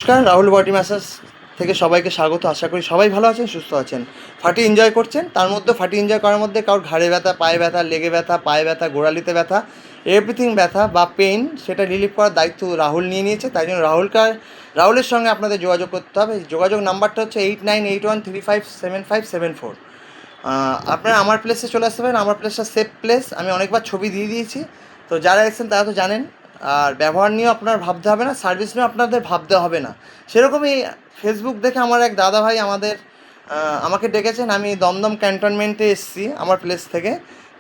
নমস্কার, Rahul body massage থেকে সবাইকে স্বাগত। আশা করি সবাই ভালো আছেন, সুস্থ আছেন, ফাটি এনজয় করছেন। তার মধ্যে ফাটি এনজয় করার মধ্যে কারোর ঘাড়ে ব্যথা, পায়ে ব্যথা, লেগে ব্যথা, পায়ে ব্যথা, গোড়ালিতে ব্যথা, এভরিথিং ব্যথা বা পেইন, সেটা রিলিফ করার দায়িত্ব রাহুল নিয়ে নিয়েছে। তাই জন্য রাহুলের সঙ্গে আপনাদের যোগাযোগ করতে হবে। যোগাযোগ নাম্বারটা হচ্ছে 8981357754। আপনারা আমার প্লেসে চলে আসতে পারেন। আমার প্লেসটা সেফ প্লেস, আমি অনেকবার ছবি দিয়ে দিয়েছি। তো যারা এসেছেন তারা তো জানেন। আর ব্যবহার নিয়েও আপনার ভাবতে হবে না, সার্ভিস নিয়েও আপনাদের ভাবতে হবে না। সেরকমই ফেসবুক দেখে আমার এক দাদাভাই আমাকে ডেকেছেন। আমি দমদম ক্যান্টনমেন্টে এসেছি আমার প্লেস থেকে।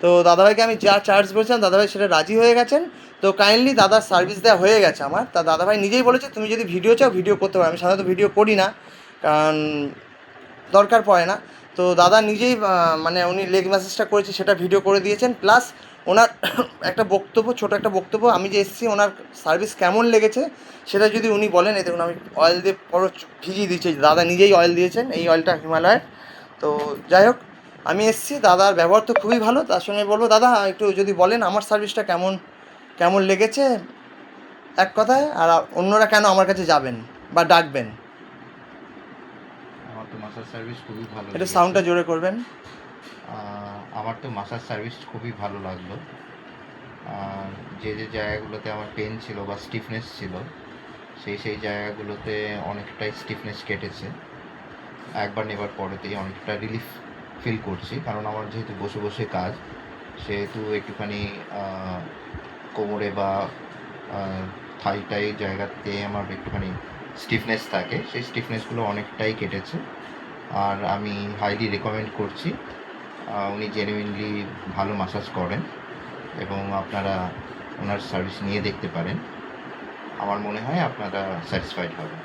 তো দাদাভাইকে আমি যা চার্জ বলেছিলাম দাদাভাই সেটা রাজি হয়ে গেছেন। তো কাইন্ডলি দাদার সার্ভিস দেওয়া হয়ে গেছে আমার। তা দাদাভাই নিজেই বলেছে তুমি যদি ভিডিও চাও ভিডিও করতে পারো। আমি সাধারণত ভিডিও করি না, কারণ দরকার পড়ে না। তো দাদা নিজেই মানে উনি লেগ ম্যাসাজটা করেছে সেটা ভিডিও করে দিয়েছেন। প্লাস ওনার একটা বক্তব্য, ছোটো একটা বক্তব্য, আমি যে এসেছি ওনার সার্ভিস কেমন লেগেছে সেটা যদি উনি বলেন। এই দেখুন আমি অয়েল দিয়ে পুরো ভিজিয়ে দিয়েছি, দাদা নিজেই অয়েল দিয়েছেন, এই অয়েলটা হিমালয়ের। তো যাই হোক, আমি এসেছি, দাদার ব্যবহার তো খুবই ভালো। তার সঙ্গে বলবো দাদা একটু যদি বলেন আমার সার্ভিসটা কেমন কেমন লেগেছে এক কথায়, আর অন্যরা কেন আমার কাছে যাবেন বা ডাকবেন। আমার তো মাসাজ সার্ভিস খুবই ভালো এটা লেগেছে। সাউন্ডটা জোরে করবেন। আমার তো মাসাজ সার্ভিস খুবই ভালো লাগলো। যে যে জায়গাগুলোতে আমার পেন ছিল বা স্টিফনেস ছিল, সেই জায়গাগুলোতে অনেকটাই স্টিফনেস কেটেছে। একবার নেবার পরেতেই অনেকটা রিলিফ ফিল করছি, কারণ আমার যেহেতু বসে বসে কাজ, সেহেতু একটুখানি কোমরে বা থাইটাই জায়গাতে আমার একটুখানি স্টিফনেস থাকে, সেই স্টিফনেসগুলো অনেকটাই কেটেছে। আর আমি হাইলি রেকমেন্ড করছি। উনি জেনুইনলি ভালো মাসাজ করেন এবং আপনারা ওনার সার্ভিস নিয়ে দেখতে পারেন। আমার মনে হয় আপনারা স্যাটিসফাইড হবেন।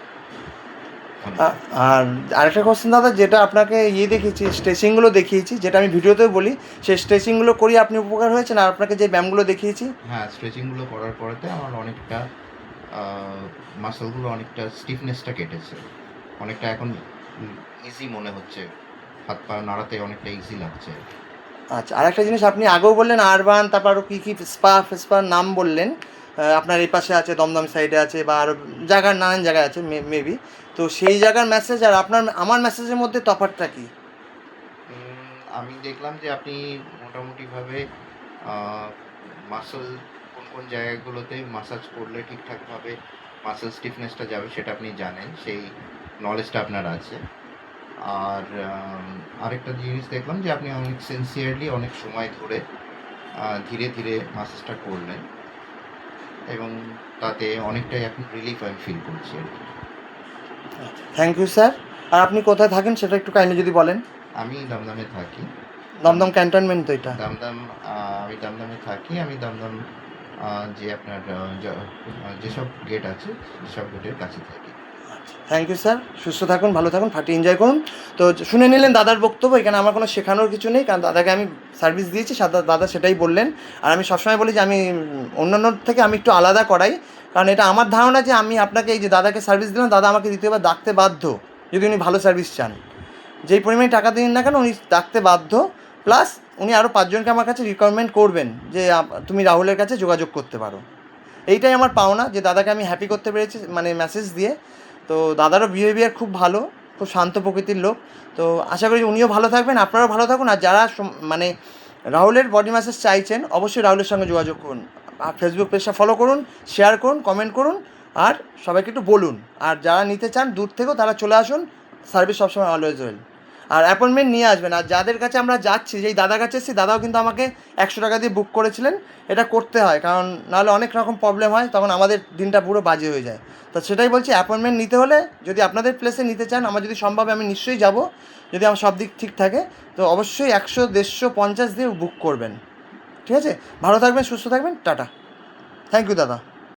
আর আরেকটা কোশ্চেন দাদা, যেটা আপনাকে দেখিয়েছি, স্ট্রেচিংগুলো দেখিয়েছি, যেটা আমি ভিডিওতেও বলি, সেই স্ট্রেচিংগুলো করিয়ে আপনি উপকার হয়েছেন। আর আপনাকে যে ব্যায়ামগুলো দেখিয়েছি, হ্যাঁ, স্ট্রেচিংগুলো করার পরেতে আমার অনেকটা মাসলগুলো অনেকটা স্টিফনেসটা কেটেছে। অনেকটা এখন ইজি মনে হচ্ছে, হাত পা নাড়াতে অনেকটা ইজি লাগছে। আচ্ছা, আরেকটা জিনিস আপনি আগেও বললেন আরবান, তারপর আরও কী কী স্পার নাম বললেন। আপনার এই পাশে আছে, দমদম সাইডে আছে, বা আরও জায়গার নানান জায়গায় আছে মেবি। তো সেই জায়গার মেসেজ আর আমার মেসেজের মধ্যে তফাৎটা কী? আমি দেখলাম যে আপনি মোটামুটিভাবে মাসল কোন কোন জায়গাগুলোতে মাসাজ করলে ঠিকঠাকভাবে মাসল স্টিফনেসটা যাবে সেটা আপনি জানেন, সেই নলেজটা আপনার আছে। আর আরেকটা জিনিস দেখলাম যে আপনি অনেক সিনসিয়ারলি অনেক সময় ধরে ধীরে ধীরে মাসাজটা করলেন এবং তাতে অনেকটাই এখন রিলিফ আমি ফিল করছি আর কি। Thank you sir. আর আপনি কোথায় থাকেন সেটা একটু কাইন্ডলি যদি বলেন। আমি দমদমে থাকি। দমদম ক্যান্টনমেন্ট তো এটা? দমদম, আমি দমদমে থাকি। আমি দমদম যে আপনার যেসব গেট আছে সেসব গেটের কাছে থাকি। থ্যাংক ইউ স্যার, সুস্থ থাকুন, ভালো থাকুন, ফাটিয়ে এনজয় করুন। তো শুনে নিলেন দাদার বক্তব্য। এখানে আমার কোনো শেখানোর কিছু নেই, কারণ দাদাকে আমি সার্ভিস দিয়েছি, দাদা সেটাই বললেন। আর আমি সবসময় বলি যে আমি অন্যান্য থেকে আমি একটু আলাদা করাই, কারণ এটা আমার ধারণা যে আমি আপনাকে এই যে দাদাকে সার্ভিস দিলাম, দাদা আমাকে দ্বিতীয়বার ডাকতে বাধ্য, যদি উনি ভালো সার্ভিস চান। যেই পরিমাণে টাকা দিন না কেন উনি ডাকতে বাধ্য। প্লাস উনি আরও 5 জনকে আমার কাছে রিকমেন্ড করবেন যে তুমি রাহুলের কাছে যোগাযোগ করতে পারো। এইটাই আমার পাওনা, যে দাদাকে আমি হ্যাপি করতে পেরেছি মানে মেসেজ দিয়ে। তো দাদারও বিহেভিয়ার খুব ভালো, খুব শান্ত প্রকৃতির লোক। তো আশা করি উনিও ভালো থাকবেন, আপনারাও ভালো থাকুন। আর যারা মানে রাহুলের বডি ম্যাসেজ চাইছেন, অবশ্যই রাহুলের সঙ্গে যোগাযোগ করুন। আর ফেসবুক পেজটা ফলো করুন, শেয়ার করুন, কমেন্ট করুন, আর সবাইকে একটু বলুন। আর যারা নিতে চান দূর থেকেও তারা চলে আসুন, সার্ভিস সবসময় অলওয়েজ ওয়েল। আর অ্যাপয়েন্টমেন্ট নিয়ে আসবেন। আর যাদের কাছে আমরা যাচ্ছি, যেই দাদার কাছে এসেছি, দাদাও কিন্তু আমাকে 100 টাকা দিয়ে বুক করেছিলেন। এটা করতে হয়, কারণ নাহলে অনেক রকম প্রবলেম হয়, তখন আমাদের দিনটা পুরো বাজে হয়ে যায়। তো সেটাই বলছি, অ্যাপয়েন্টমেন্ট নিতে হলে যদি আপনাদের প্লেসে নিতে চান, আমার যদি সম্ভব আমি নিশ্চয়ই যাব, যদি আমার সব দিক ঠিক থাকে। তো অবশ্যই 100, 150, 50 দিয়ে বুক করবেন। ঠিক আছে? ভালো থাকবেন, সুস্থ থাকবেন, টাটা। থ্যাংক ইউ দাদা।